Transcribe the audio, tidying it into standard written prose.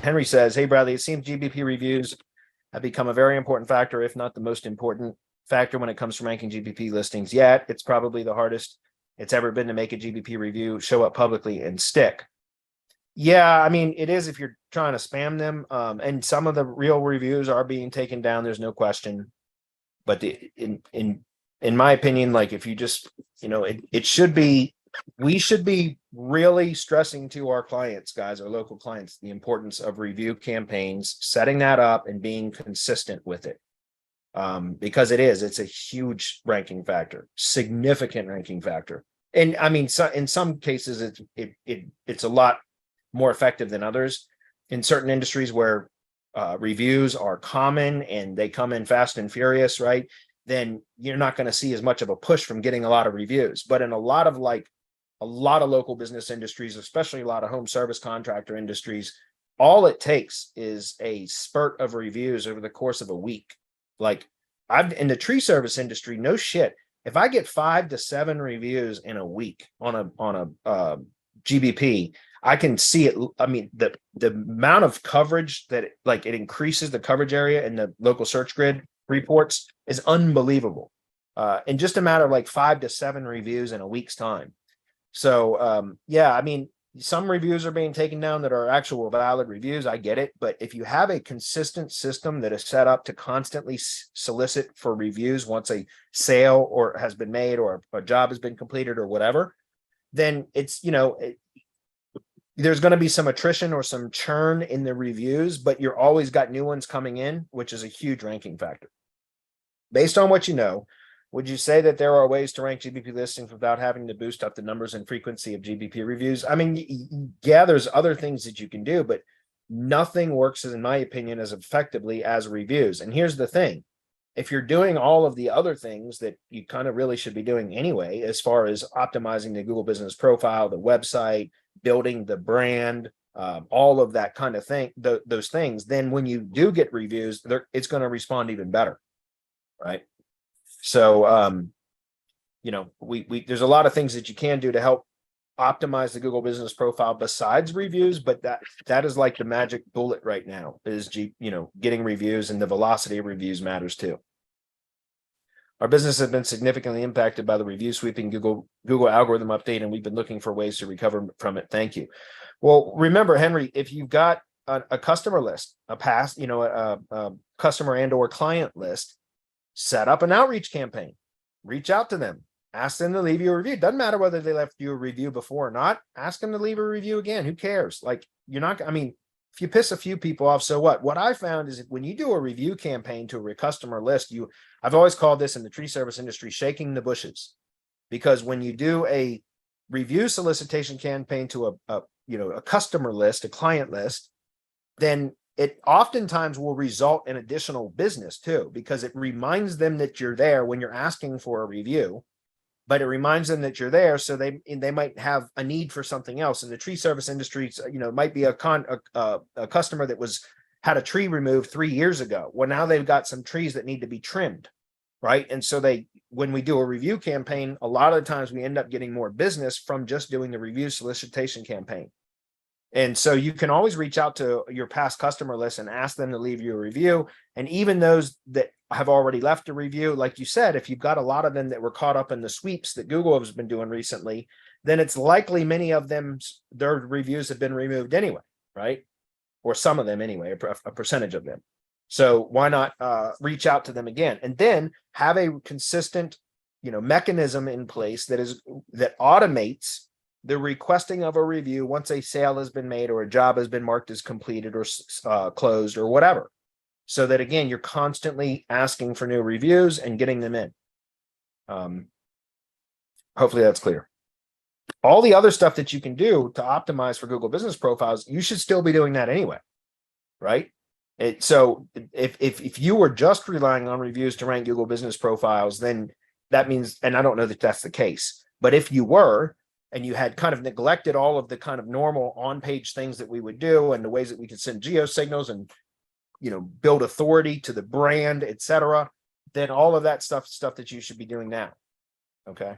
Henry says, hey, Bradley, it seems GBP reviews have become a very important factor, if not the most important factor when it comes to ranking GBP listings. Yet it's probably the hardest it's ever been to make a GBP review show up publicly and stick. Yeah, I mean, it is if you're trying to spam them. And some of the real reviews are being taken down. There's no question. But in my opinion, like if you just, it should be, we should be really stressing to our clients, guys, our local clients, the importance of review campaigns, setting that up and being consistent with it. Because it's a huge ranking factor, significant ranking factor. And I mean, so in some cases, it's a lot more effective than others. In certain industries where reviews are common and they come in fast and furious, right? Then you're not going to see as much of a push from getting a lot of reviews. But in a lot of local business industries, especially a lot of home service contractor industries, all it takes is a spurt of reviews over the course of a week. Like I've in the tree service industry, no shit. If I get 5 to 7 reviews in a week on a GBP, I can see it. I mean, the amount of coverage that it increases the coverage area in the local search grid reports is unbelievable. In just a matter of 5 to 7 reviews in a week's time. So yeah, I mean, some reviews are being taken down that are actual valid reviews. I get it. But if you have a consistent system that is set up to constantly solicit for reviews once a sale or has been made or a job has been completed or whatever, then it's, there's going to be some attrition or some churn in the reviews, but you're always got new ones coming in, which is a huge ranking factor. Based on what you know, would you say that there are ways to rank GBP listings without having to boost up the numbers and frequency of GBP reviews? I mean, yeah, there's other things that you can do, but nothing works, in my opinion, as effectively as reviews. And here's the thing. If you're doing all of the other things that you kind of really should be doing anyway, as far as optimizing the Google Business Profile, the website, building the brand, all of that kind of thing, those things, then when you do get reviews, it's going to respond even better, right? So, there's a lot of things that you can do to help optimize the Google Business Profile besides reviews, but that is like the magic bullet right now is, getting reviews, and the velocity of reviews matters too. Our business has been significantly impacted by the review sweeping Google algorithm update, and we've been looking for ways to recover from it. Thank you. Well, remember, Henry, if you've got a customer list, a customer and or client list, set up an outreach campaign, reach out to them, ask them to leave you a review. Doesn't matter whether they left you a review before or not. Ask them to leave a review again. Who cares? If you piss a few people off, so what? What I found is when you do a review campaign to a customer list, I've always called this in the tree service industry, shaking the bushes, because when you do a review solicitation campaign to a customer list, a client list, then it oftentimes will result in additional business too, because it reminds them that you're there when you're asking for a review, but it reminds them that you're there. So they might have a need for something else. In the tree service industry, it might be a customer that had a tree removed 3 years ago. Well, now they've got some trees that need to be trimmed, right? And so when we do a review campaign, a lot of the times we end up getting more business from just doing the review solicitation campaign. And so you can always reach out to your past customer list and ask them to leave you a review. And even those that have already left a review, like you said, if you've got a lot of them that were caught up in the sweeps that Google has been doing recently, then it's likely many of them, their reviews have been removed anyway, right? Or some of them anyway, a percentage of them. So why not reach out to them again, and then have a consistent, mechanism in place that automates the requesting of a review once a sale has been made or a job has been marked as completed or closed or whatever. So that, again, you're constantly asking for new reviews and getting them in. Hopefully that's clear. All the other stuff that you can do to optimize for Google Business Profiles, you should still be doing that anyway, right? So if you were just relying on reviews to rank Google Business Profiles, then that means, and I don't know that that's the case, but if you were, and you had kind of neglected all of the kind of normal on-page things that we would do and the ways that we could send geo signals and, build authority to the brand, etc., then all of that stuff that you should be doing now. Okay.